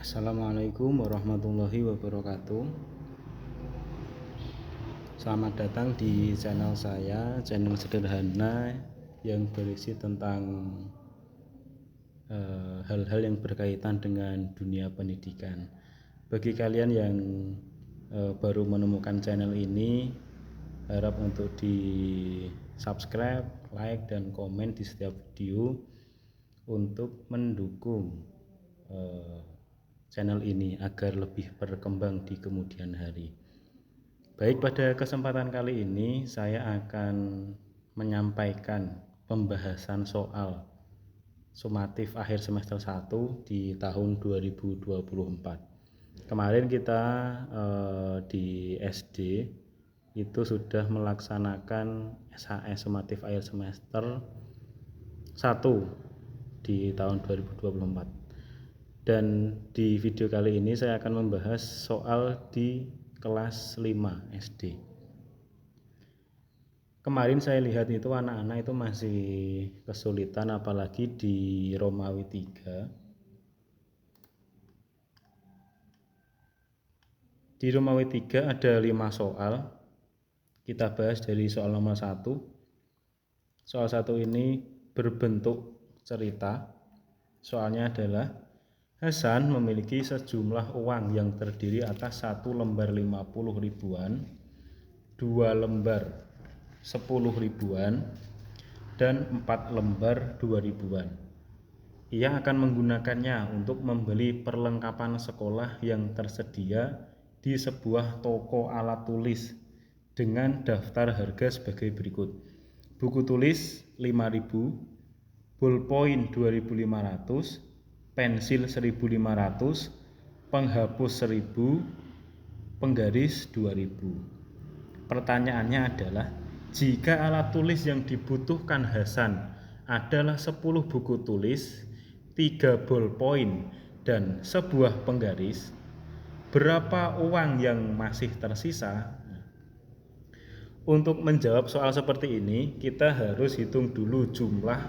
Assalamualaikum warahmatullahi wabarakatuh. Selamat datang di channel saya, channel sederhana yang berisi tentang hal-hal yang berkaitan dengan dunia pendidikan. Bagi kalian yang baru menemukan channel ini, harap untuk di subscribe, like, dan komen di setiap video untuk mendukung channel ini agar lebih berkembang di kemudian hari. Baik, pada kesempatan kali ini saya akan menyampaikan pembahasan soal sumatif akhir semester 1 di tahun 2024. Kemarin kita di SD itu sudah melaksanakan SHS sumatif akhir semester 1 di tahun 2024. Dan di video kali ini saya akan membahas soal di kelas 5 SD. Kemarin saya lihat itu anak-anak itu masih kesulitan, apalagi di Romawi 3. Di Romawi 3 ada 5 soal. Kita bahas dari soal nomor 1. Soal 1 ini berbentuk cerita. Soalnya adalah Hasan memiliki sejumlah uang yang terdiri atas 1 lembar 50 ribuan, 2 lembar 10 ribuan, dan 4 lembar 2 ribuan. Ia akan menggunakannya untuk membeli perlengkapan sekolah yang tersedia di sebuah toko alat tulis dengan daftar harga sebagai berikut: buku tulis 5.000, ballpoint 2.500, pensil 1.500, penghapus 1.000, penggaris 2.000. Pertanyaannya adalah, jika alat tulis yang dibutuhkan Hasan adalah 10 buku tulis, 3 ballpoint, dan sebuah penggaris, berapa uang yang masih tersisa? Untuk menjawab soal seperti ini, kita harus hitung dulu jumlah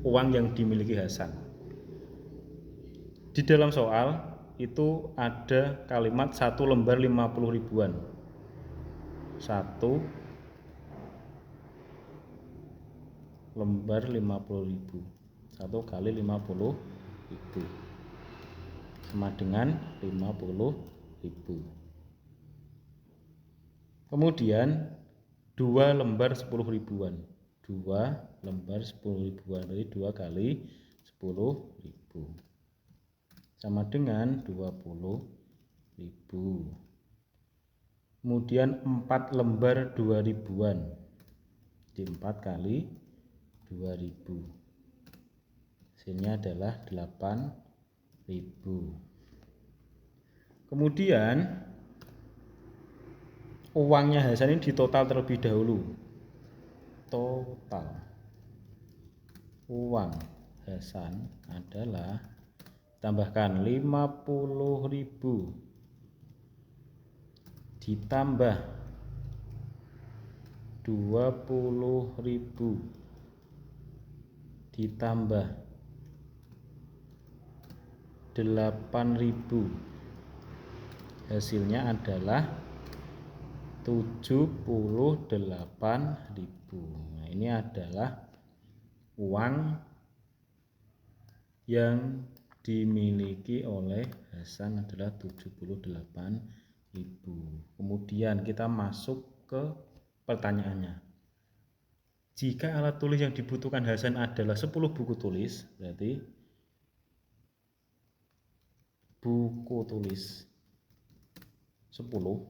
uang yang dimiliki Hasan. Di dalam soal itu ada kalimat 1 lembar 50 ribuan. 1 lembar 50 ribu. 1 kali 50 ribu sama dengan 50 ribu. Kemudian 2 lembar 10 ribuan. 2 lembar 10 ribuan, jadi 2 kali 10 ribu sama dengan 20 ribu. Kemudian 4 lembar 2 ribuan, di 4 kali 2 ribu, hasilnya adalah 8 ribu. Kemudian uangnya Hasan ini ditotal terlebih dahulu. Total uang Hasan adalah, tambahkan 50 ribu ditambah 20 ribu ditambah 8 ribu, hasilnya adalah 78 ribu. Nah, ini adalah uang yang dimiliki oleh Hasan adalah 78 ribu. Kemudian kita masuk ke pertanyaannya. Jika alat tulis yang dibutuhkan Hasan adalah 10 buku tulis, berarti buku tulis 10,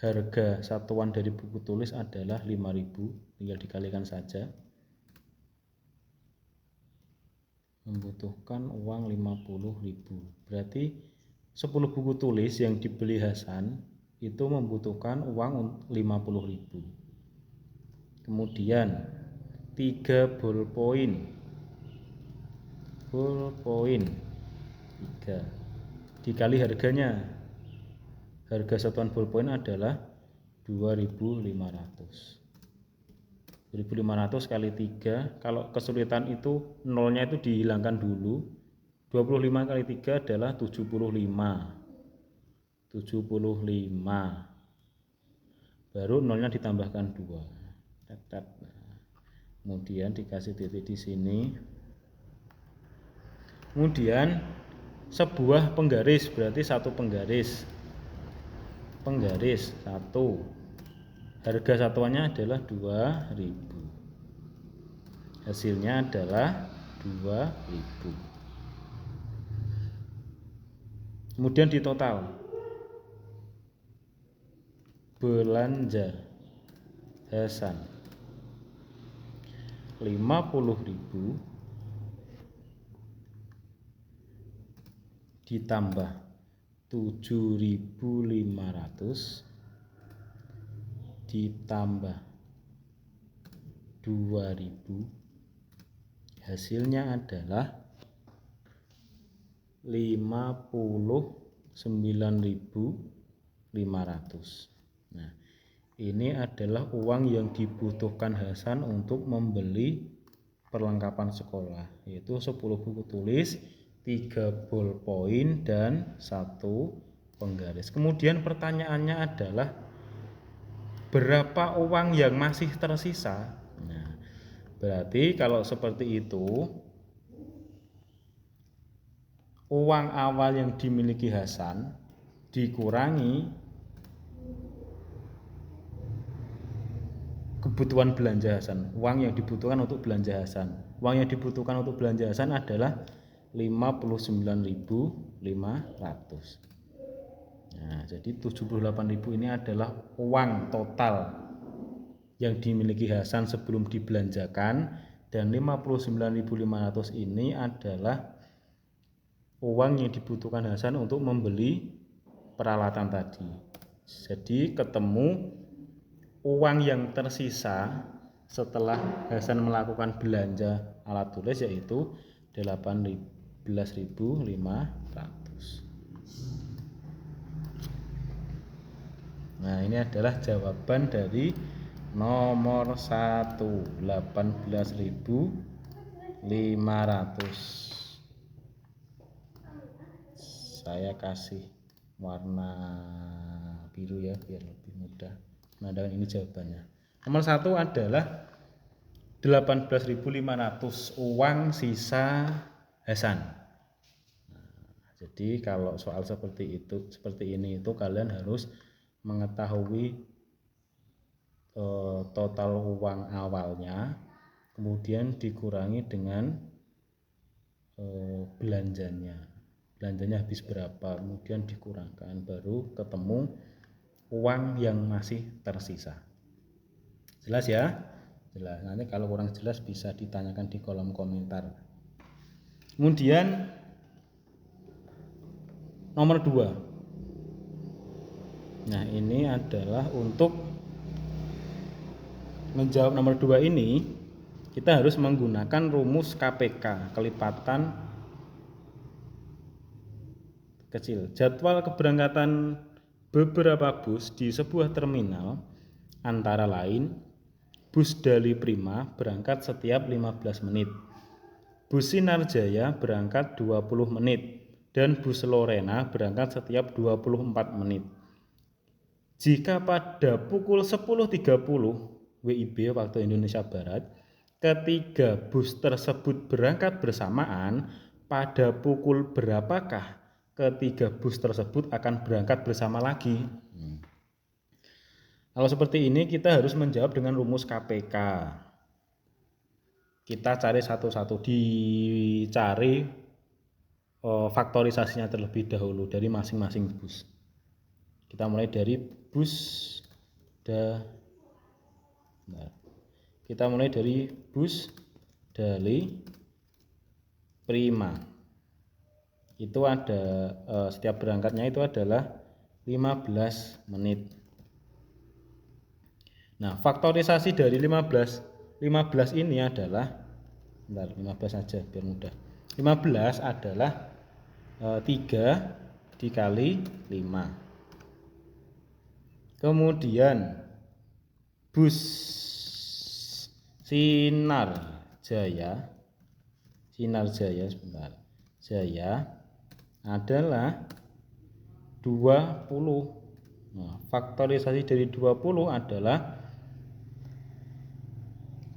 harga satuan dari buku tulis adalah 5.000, tinggal dikalikan saja. Membutuhkan uang 50 ribu. Berarti 10 buku tulis yang dibeli Hasan itu membutuhkan uang 50 ribu. Kemudian 3 ballpoint 3 dikali harganya. Harga satuan ballpoint adalah 2.500. 2.500 kali 3, kalau kesulitan itu nolnya itu dihilangkan dulu, 25 kali 3 adalah 75. Baru nolnya ditambahkan 2. Kemudian dikasih titik di sini. Kemudian sebuah penggaris, berarti satu penggaris. Penggaris 1. Harga satuannya adalah 2000. Hasilnya adalah 2000. Kemudian di total belanja Hasan 50.000 ditambah 7.500 ditambah 2.000, hasilnya adalah 59.500. Nah, ini adalah uang yang dibutuhkan Hasan untuk membeli perlengkapan sekolah, yaitu 10 buku tulis, 3 ballpoint, dan 1 penggaris. Kemudian pertanyaannya adalah berapa uang yang masih tersisa? Nah, berarti kalau seperti itu, uang awal yang dimiliki Hasan dikurangi kebutuhan belanja Hasan, uang yang dibutuhkan untuk belanja Hasan. Uang yang dibutuhkan untuk belanja Hasan adalah 59.500. Nah, jadi 78.000 ini adalah uang total yang dimiliki Hasan sebelum dibelanjakan, dan 59.500 ini adalah uang yang dibutuhkan Hasan untuk membeli peralatan tadi. Jadi ketemu uang yang tersisa setelah Hasan melakukan belanja alat tulis yaitu 18.500. Nah, ini adalah jawaban dari nomor 1, 18.500. Saya kasih warna biru ya biar lebih mudah. Nah, dan ini jawabannya. Nomor 1 adalah 18.500 uang sisa Hasan. Nah, jadi kalau soal seperti ini itu kalian harus mengetahui total uang awalnya, kemudian dikurangi dengan belanjanya habis berapa, kemudian dikurangkan, baru ketemu uang yang masih tersisa. Jelas ya? Jelas. Nanti kalau kurang jelas bisa ditanyakan di kolom komentar. Kemudian nomor 2. Nah, ini adalah untuk menjawab nomor 2 ini kita harus menggunakan rumus KPK, kelipatan kecil. Jadwal keberangkatan beberapa bus di sebuah terminal antara lain bus Dali Prima berangkat setiap 15 menit, bus Sinar Jaya berangkat 20 menit, dan bus Lorena berangkat setiap 24 menit. Jika pada pukul 10.30 WIB waktu Indonesia Barat ketiga bus tersebut berangkat bersamaan, pada pukul berapakah ketiga bus tersebut akan berangkat bersama lagi? Kalau seperti ini kita harus menjawab dengan rumus KPK. Kita cari satu-satu, dicari faktorisasinya terlebih dahulu dari masing-masing bus. Kita mulai dari bus Dali Prima. Itu ada setiap berangkatnya itu adalah 15 menit. Nah, faktorisasi dari 15 ini adalah 15 saja biar mudah. 15 adalah 3 dikali 5. Kemudian bus Sinar Jaya sebentar. Jaya adalah 20. Nah, faktorisasi dari 20 adalah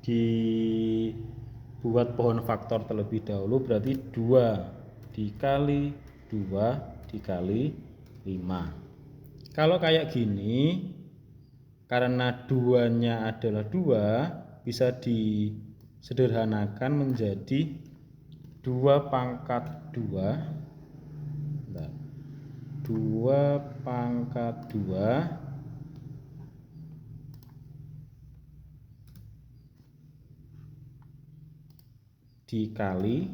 dibuat pohon faktor terlebih dahulu, berarti 2 dikali 2 dikali 5. Kalau kayak gini, karena 2-nya adalah 2, bisa disederhanakan menjadi 2 pangkat 2. 2 pangkat 2 dikali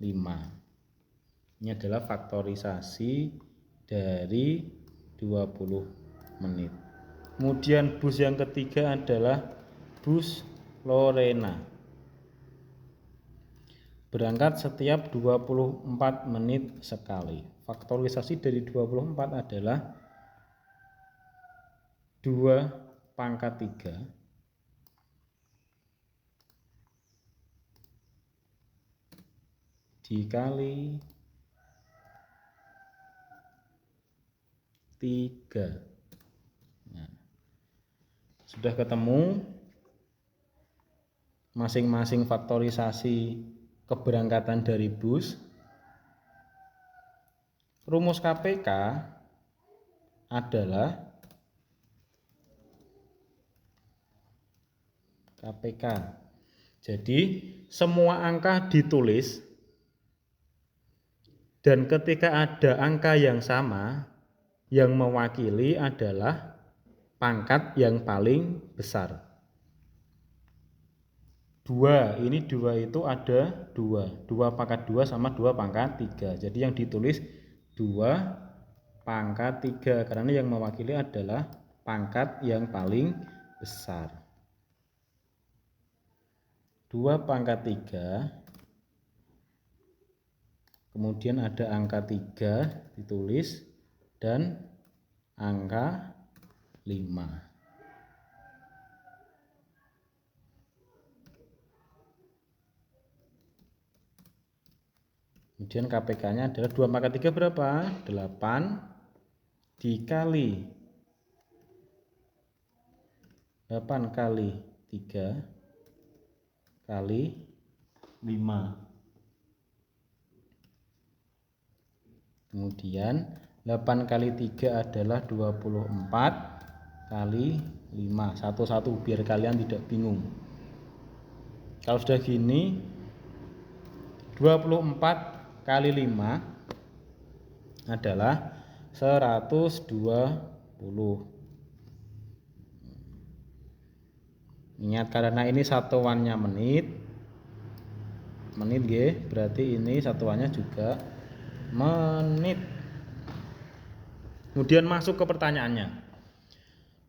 5. Ini adalah faktorisasi dari 20 menit. Kemudian bus yang ketiga adalah bus Lorena. Berangkat setiap 24 menit sekali. Faktorisasi dari 24 adalah 2 pangkat 3 dikali 3. Nah, sudah ketemu masing-masing faktorisasi keberangkatan dari bus. Rumus KPK adalah KPK. Jadi semua angka ditulis dan ketika ada angka yang sama, yang mewakili adalah pangkat yang paling besar. 2, ini 2 itu ada 2. 2 pangkat 2 sama 2 pangkat 3. Jadi yang ditulis 2 pangkat 3 karena yang mewakili adalah pangkat yang paling besar. 2 pangkat 3, kemudian ada angka 3 ditulis dan angka 5. Kemudian KPK-nya adalah 2 pangkat 3 berapa? 8 dikali 8 kali 3 kali 5. Kemudian 8 kali 3 adalah 24 kali 5. Satu-satu biar kalian tidak bingung. Kalau sudah gini 24 kali 5 adalah 120. Ingat karena ini satuannya menit. Menit G, berarti ini satuannya juga menit. Kemudian masuk ke pertanyaannya.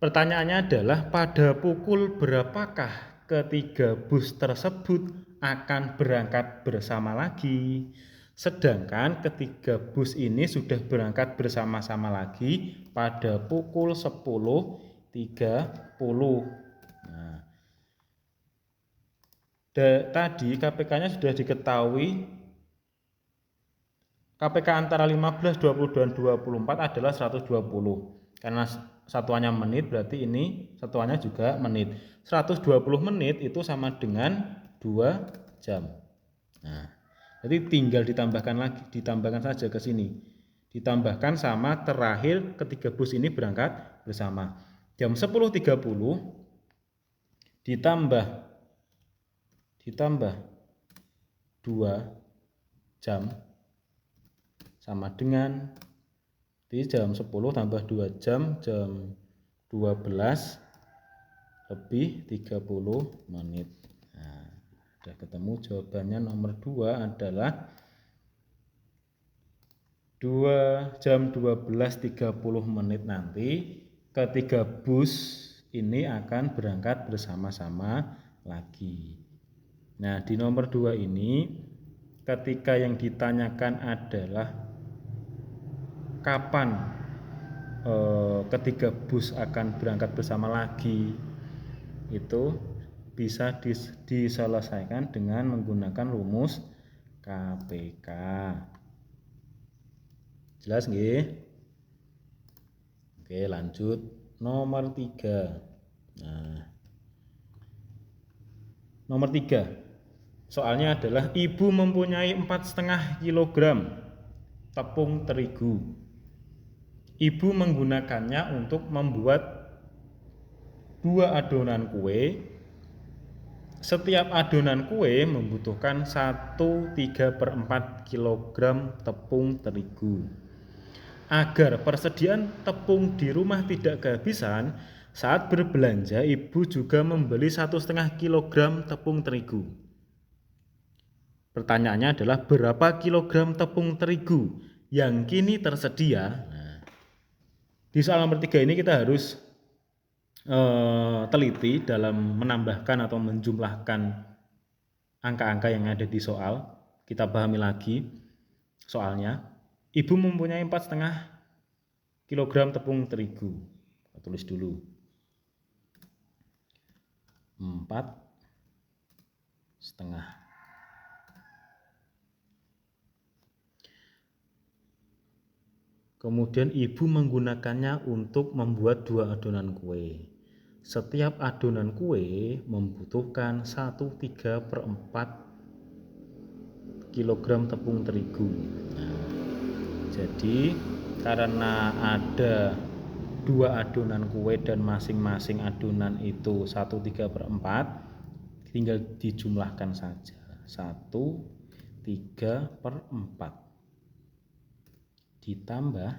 Pertanyaannya adalah pada pukul berapakah ketiga bus tersebut akan berangkat bersama lagi? Sedangkan ketiga bus ini sudah berangkat bersama-sama lagi pada pukul 10.30. Nah, tadi KPK-nya sudah diketahui. KPK antara 15, 20, dan 24 adalah 120. Karena satuannya menit berarti ini satuannya juga menit. 120 menit itu sama dengan 2 jam. Nah, jadi tinggal ditambahkan saja ke sini. Ditambahkan sama terakhir ketiga bus ini berangkat bersama. Jam 10.30 ditambah 2 jam sama dengan di jam 10 tambah 2 jam, jam 12 lebih 30 menit. Nah, sudah ketemu jawabannya. Nomor 2 adalah 2 jam 12.30 menit nanti ketiga bus ini akan berangkat bersama-sama lagi. Nah, di nomor 2 ini ketika yang ditanyakan adalah kapan ketiga bus akan berangkat bersama lagi, itu bisa diselesaikan dengan menggunakan rumus KPK. Jelas nggih? Oke, lanjut nomor 3. Nah, nomor 3. Soalnya adalah ibu mempunyai 4,5 kg tepung terigu. Ibu menggunakannya untuk membuat 2 adonan kue. Setiap adonan kue membutuhkan 1/3/4 kg tepung terigu. Agar persediaan tepung di rumah tidak kehabisan, saat berbelanja ibu juga membeli 1,5 kg tepung terigu. Pertanyaannya adalah berapa kilogram tepung terigu yang kini tersedia? Nah, di soal nomor 3 ini kita harus teliti dalam menambahkan atau menjumlahkan angka-angka yang ada di soal. Kita pahami lagi soalnya. Ibu mempunyai 4,5 kg tepung terigu. Kita tulis dulu 4,5. Kemudian ibu menggunakannya untuk membuat 2 adonan kue. Setiap adonan kue membutuhkan 1/3/4 kg tepung terigu. Nah, jadi karena ada 2 adonan kue dan masing-masing adonan itu 1/3/4, tinggal dijumlahkan saja. 1/3/4 ditambah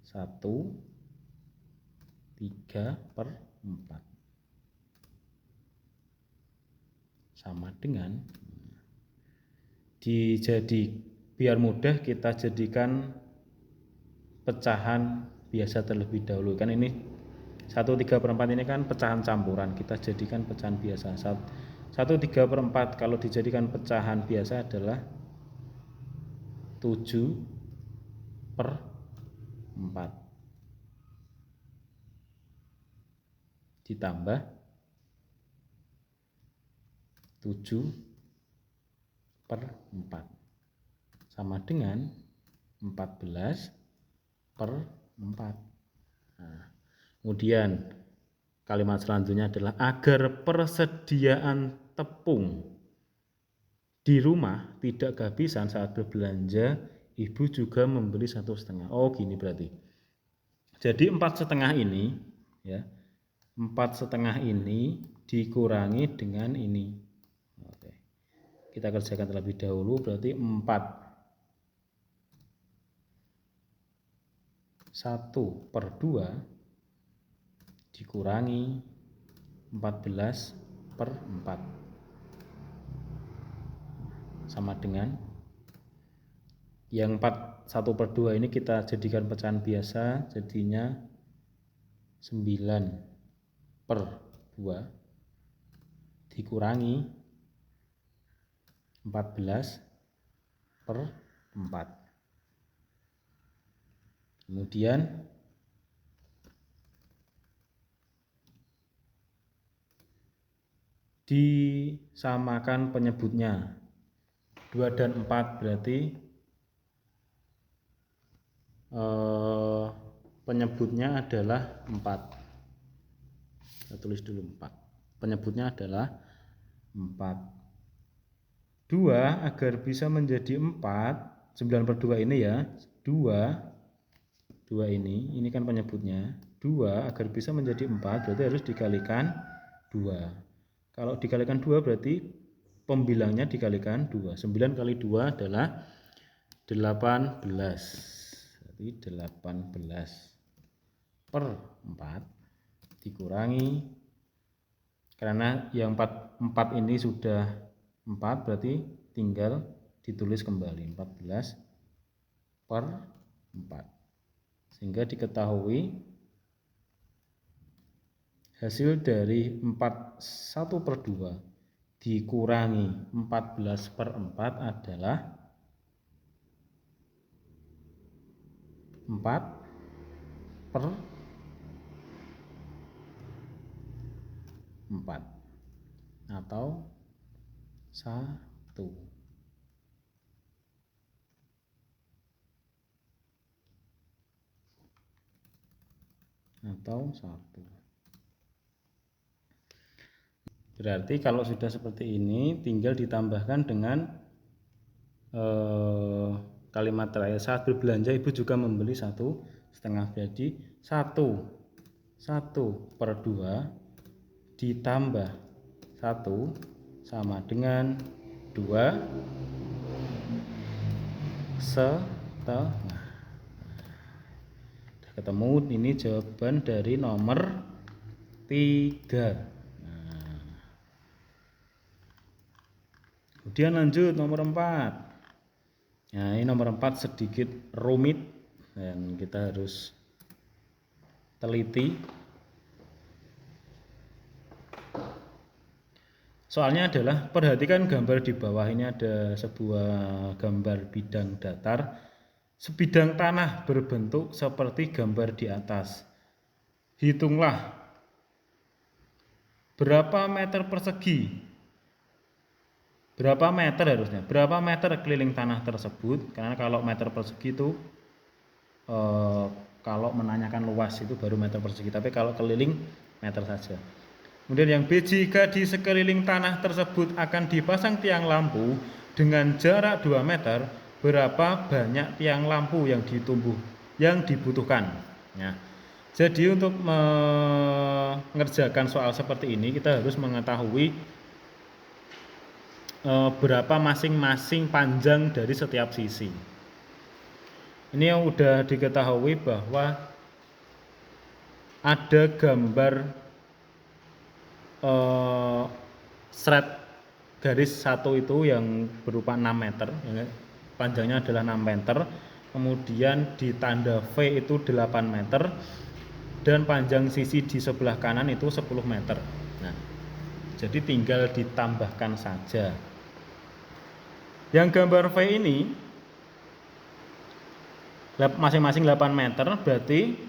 1/3/4 sama dengan, biar mudah kita jadikan pecahan biasa terlebih dahulu. Kan ini 1/3/4 ini kan pecahan campuran, kita jadikan pecahan biasa. 1/3/4 kalau dijadikan pecahan biasa adalah 7/4 ditambah 7/4 sama dengan 14/4. Nah, kemudian kalimat selanjutnya adalah agar persediaan tepung di rumah tidak kehabisan saat berbelanja, ibu juga membeli 1,5. Oh, gini berarti. Jadi 4,5 ini, ya, 4,5 ini dikurangi dengan ini. Oke. Kita kerjakan terlebih dahulu, berarti 1/2 dikurangi 14/4 sama dengan yang 1/2 ini kita jadikan pecahan biasa, jadinya 9/2 dikurangi 14/4. Kemudian disamakan penyebutnya. 2 dan 4 berarti penyebutnya adalah 4. Kita tulis dulu 4. Penyebutnya adalah 4. 2 agar bisa menjadi 4, 9/2 ini ya. 2 ini kan penyebutnya. 2 agar bisa menjadi 4 berarti harus dikalikan 2. Kalau dikalikan 2 berarti pembilangnya dikalikan 2. 9 kali 2 adalah 18. Berarti 18/4 dikurangi, karena yang 4 ini sudah 4 berarti tinggal ditulis kembali 14/4. Sehingga diketahui hasil dari 1/2 dikurangi 14/4 adalah 4/4 atau 1. atau 1. Berarti kalau sudah seperti ini tinggal ditambahkan dengan kalimat terakhir, saat berbelanja ibu juga membeli 1,5. Jadi 1/2 ditambah 1 sama dengan 2,5. Ketemu, ini jawaban dari nomor 3. Kemudian lanjut nomor 4. Nah, ini nomor 4 sedikit rumit dan kita harus teliti. Soalnya adalah, perhatikan gambar di bawah ini, ada sebuah gambar bidang datar, sebidang tanah berbentuk seperti gambar di atas. Hitunglah berapa meter persegi, berapa meter harusnya, berapa meter keliling tanah tersebut, karena kalau meter persegi itu kalau menanyakan luas itu baru meter persegi, tapi kalau keliling meter saja. Kemudian yang B, jika di sekeliling tanah tersebut akan dipasang tiang lampu dengan jarak 2 meter, berapa banyak tiang lampu yang dibutuhkan. Nah, jadi untuk mengerjakan soal seperti ini kita harus mengetahui berapa masing-masing panjang dari setiap sisi. Ini yang udah diketahui bahwa ada gambar seret garis satu itu yang berupa 6 meter, panjangnya adalah 6 meter, kemudian di tanda V itu 8 meter, dan panjang sisi di sebelah kanan itu 10 meter. Nah, jadi tinggal ditambahkan saja. Yang gambar V ini masing-masing 8 meter, berarti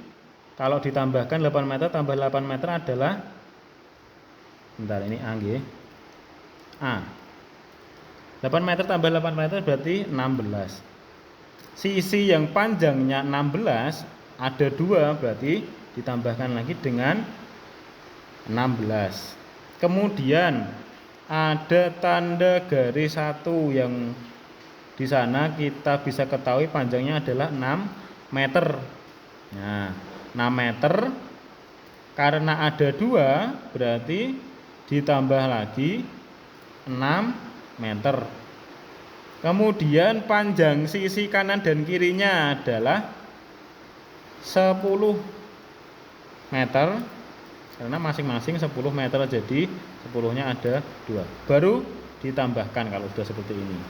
kalau ditambahkan 8 meter tambah 8 meter adalah, bentar, ini A nggih. A. 8 meter tambah 8 meter berarti 16. Sisi yang panjangnya 16 ada 2, berarti ditambahkan lagi dengan 16. Kemudian ada tanda garis 1 yang di sana kita bisa ketahui panjangnya adalah 6 meter. Nah, 6 meter karena ada 2 berarti ditambah lagi 6 meter. Kemudian panjang sisi kanan dan kirinya adalah 10 meter karena masing-masing 10 meter, jadi 10-nya ada 2. Baru ditambahkan kalau sudah seperti ini.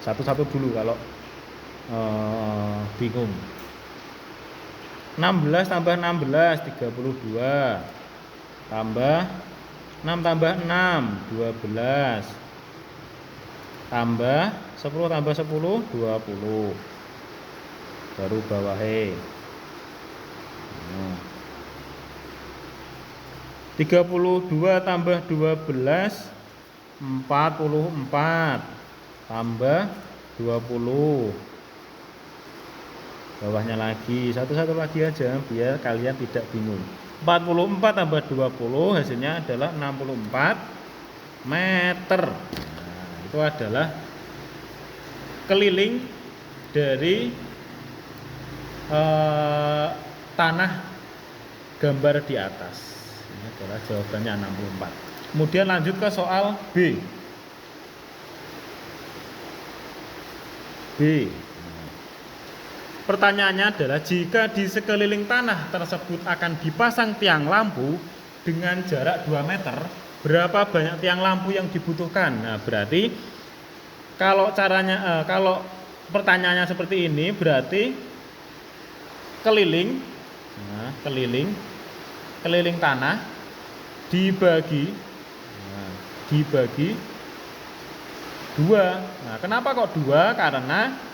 Satu-satu dulu kalau bingung. 16 tambah 16 32, tambah 6 tambah 6 12, tambah 10 tambah 10 20, baru bawahnya 32 tambah 12 44, tambah 20, bawahnya lagi, satu-satu lagi aja biar kalian tidak bingung. 44 tambah 20 hasilnya adalah 64 meter. Nah, itu adalah keliling dari tanah gambar di atas. Ini adalah jawabannya 64. Kemudian lanjut ke soal B. Pertanyaannya adalah, jika di sekeliling tanah tersebut akan dipasang tiang lampu dengan jarak 2 meter, berapa banyak tiang lampu yang dibutuhkan? Nah, berarti kalau pertanyaannya seperti ini, berarti keliling tanah dibagi 2. Nah, kenapa kok 2? Karena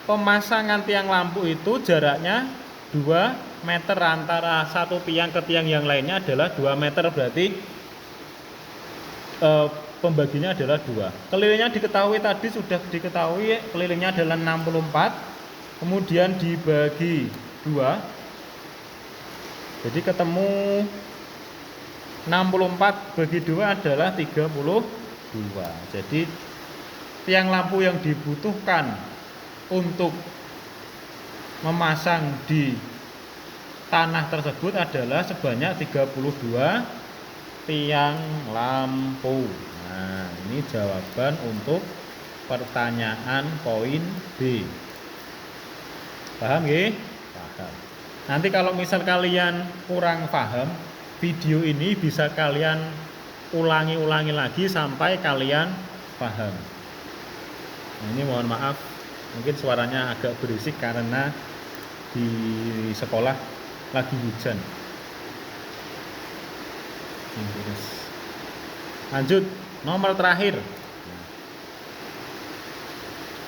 pemasangan tiang lampu itu jaraknya 2 meter antara satu tiang ke tiang yang lainnya adalah 2 meter, berarti pembaginya adalah 2. Kelilingnya diketahui, tadi sudah diketahui kelilingnya adalah 64, kemudian dibagi 2 Jadi ketemu 64 bagi 2 adalah 32. Jadi tiang lampu yang dibutuhkan untuk memasang di tanah tersebut adalah sebanyak 32 tiang lampu. Nah, ini jawaban untuk pertanyaan poin B. Paham nggih? Paham. Nanti kalau misal kalian kurang paham, video ini bisa kalian ulangi lagi sampai kalian paham. Nah, ini mohon maaf, mungkin suaranya agak berisik karena di sekolah lagi hujan. Lanjut, nomor terakhir.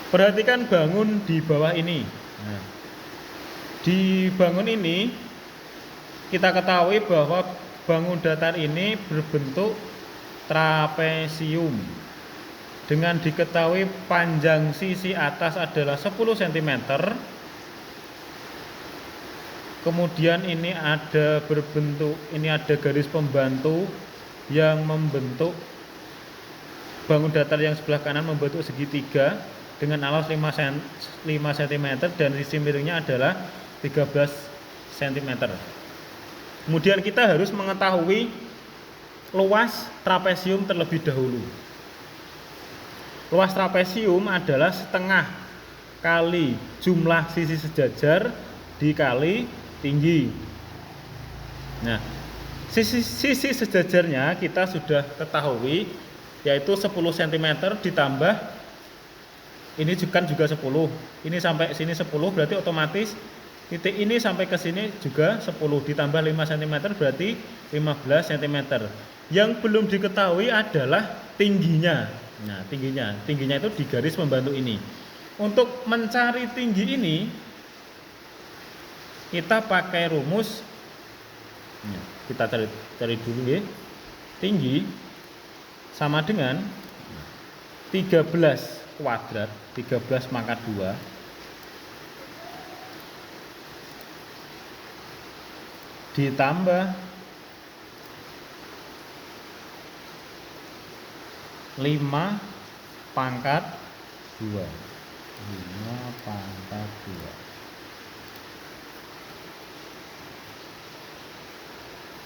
Perhatikan bangun di bawah ini. Nah, di bangun ini kita ketahui bahwa bangun datar ini berbentuk trapesium. Dengan diketahui panjang sisi atas adalah 10 cm. Kemudian ini ada garis pembantu yang membentuk bangun datar yang sebelah kanan membentuk segitiga dengan alas 5 cm dan sisi miringnya adalah 13 cm. Kemudian kita harus mengetahui luas trapesium terlebih dahulu. Luas trapesium adalah setengah kali jumlah sisi sejajar dikali tinggi. Nah, sisi sejajarnya kita sudah ketahui, yaitu 10 cm ditambah ini juga 10. Ini sampai sini 10 berarti otomatis titik ini sampai ke sini juga 10 ditambah 5 cm berarti 15 cm. Yang belum diketahui adalah tingginya. Nah, tingginya itu di garis pembantu ini. Untuk mencari tinggi ini kita pakai rumus. Kita cari dulu ya. Tinggi sama dengan 13 kuadrat, 13 pangkat 2 ditambah 5 pangkat 2. 5 pangkat 2.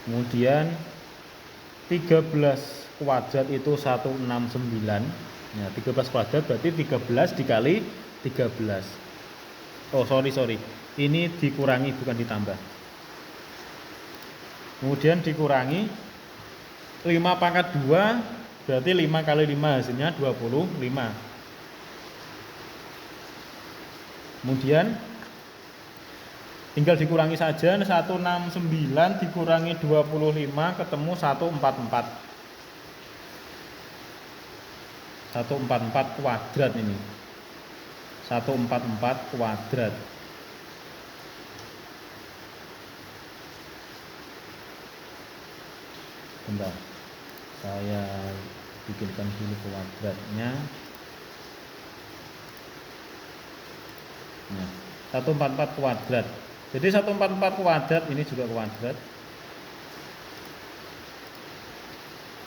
Kemudian 13 kuadrat itu 169. Ya, 13 kuadrat berarti 13 dikali 13. Oh, sorry. Ini dikurangi bukan ditambah. Kemudian dikurangi 5 pangkat 2 berarti 5 kali 5 hasilnya 25. Kemudian tinggal dikurangi saja, 169 dikurangi 25 ketemu 144. 144 kuadrat ini. 144 kuadrat. Bentar. Saya bikinkan dulu kuadratnya. Nah, 144 kuadrat. Jadi 144 kuadrat ini juga kuadrat.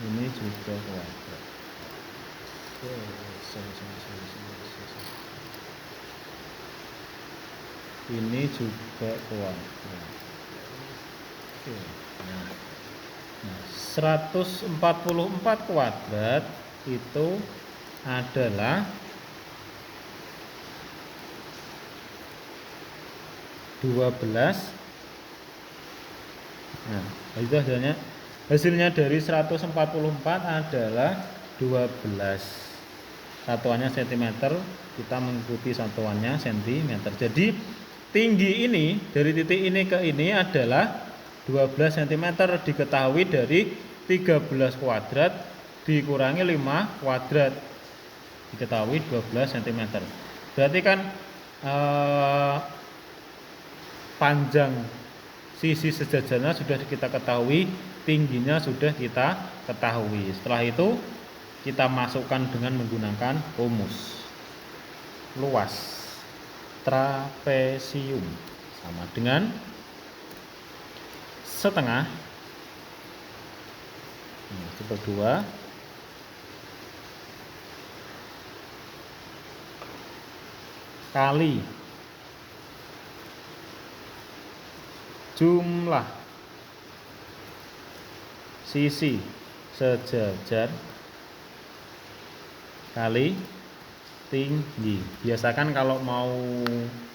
Ini juga kuadrat. Ini juga kuadrat. Nah, 144 kuadrat itu adalah 12. Nah, itu hasilnya dari 144 adalah 12. Satuannya cm, kita mengikuti satuannya cm. Jadi tinggi ini dari titik ini ke ini adalah 12 cm, diketahui dari 13 kuadrat dikurangi 5 kuadrat, diketahui 12 cm. Berarti kan panjang sisi sejajarnya sudah kita ketahui, tingginya sudah kita ketahui. Setelah itu kita masukkan dengan menggunakan rumus. Luas trapesium sama dengan setengah itu 2 kali jumlah sisi sejajar kali tinggi. Biasakan kalau mau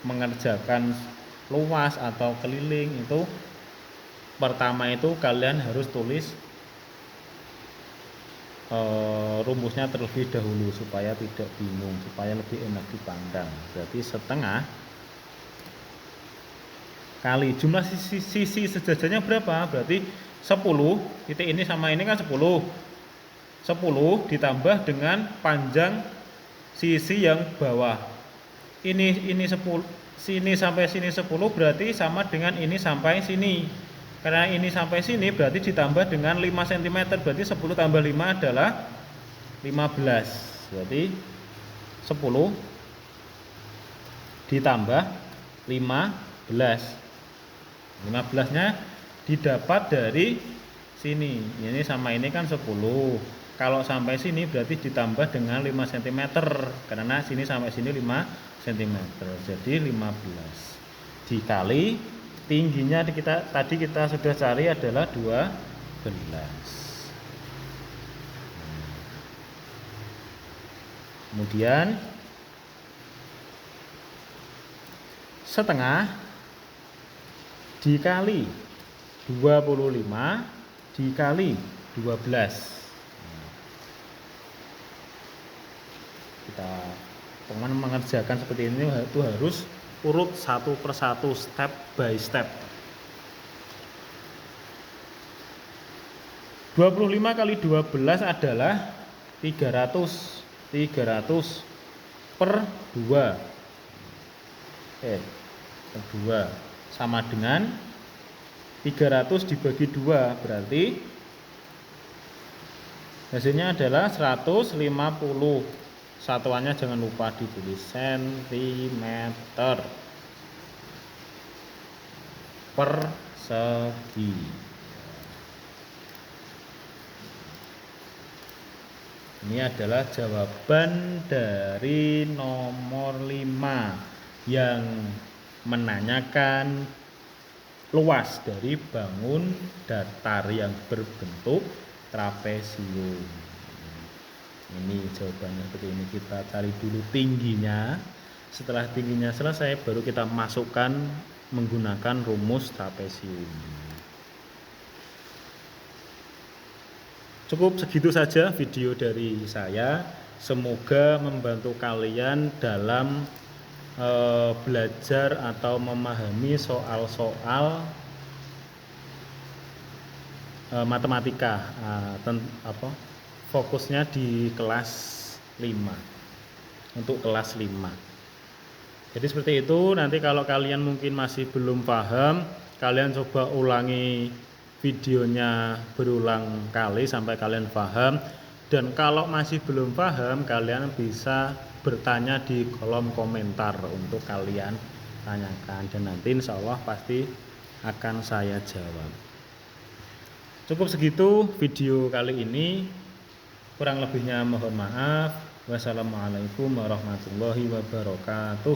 mengerjakan luas atau keliling itu pertama itu kalian harus tulis rumusnya terlebih dahulu supaya tidak bingung, supaya lebih enak dipandang. Berarti setengah kali jumlah sisi sejajarnya berapa? Berarti 10, titik ini sama ini kan 10 ditambah dengan panjang sisi yang bawah. Ini 10, sini sampai sini 10 berarti sama dengan ini sampai sini. Karena ini sampai sini berarti ditambah dengan 5 cm, berarti 10 tambah 5 adalah 15. Berarti 10 ditambah 15. 15-nya didapat dari sini. Ini sama ini kan 10. Kalau sampai sini berarti ditambah dengan 5 cm. Karena sini sampai sini 5 cm. Jadi 15 dikali tingginya tadi kita sudah cari adalah 12. Kemudian setengah dikali 25 dikali 12. Kita teman mengerjakan seperti ini itu harus urut satu persatu, step by step. 25 kali 12 adalah 300 per 2 per 2 sama dengan 300 dibagi 2, berarti hasilnya adalah 150. Satuannya jangan lupa ditulis sentimeter persegi. Ini adalah jawaban dari nomor 5 yang menanyakan luas dari bangun datar yang berbentuk trapesium. Ini jawabannya seperti ini. Kita cari dulu tingginya. Setelah tingginya selesai baru kita masukkan menggunakan rumus trapesium. Cukup segitu saja video dari saya. Semoga membantu kalian dalam belajar atau memahami soal-soal matematika. Fokusnya di kelas 5, untuk kelas 5. Jadi seperti itu. Nanti kalau kalian mungkin masih belum paham, kalian coba ulangi videonya berulang kali sampai kalian paham. Dan kalau masih belum paham, kalian bisa bertanya di kolom komentar untuk kalian tanyakan, dan nanti insya Allah pasti akan saya jawab. Cukup segitu video kali ini. Kurang lebihnya mohon maaf. Wassalamualaikum warahmatullahi wabarakatuh.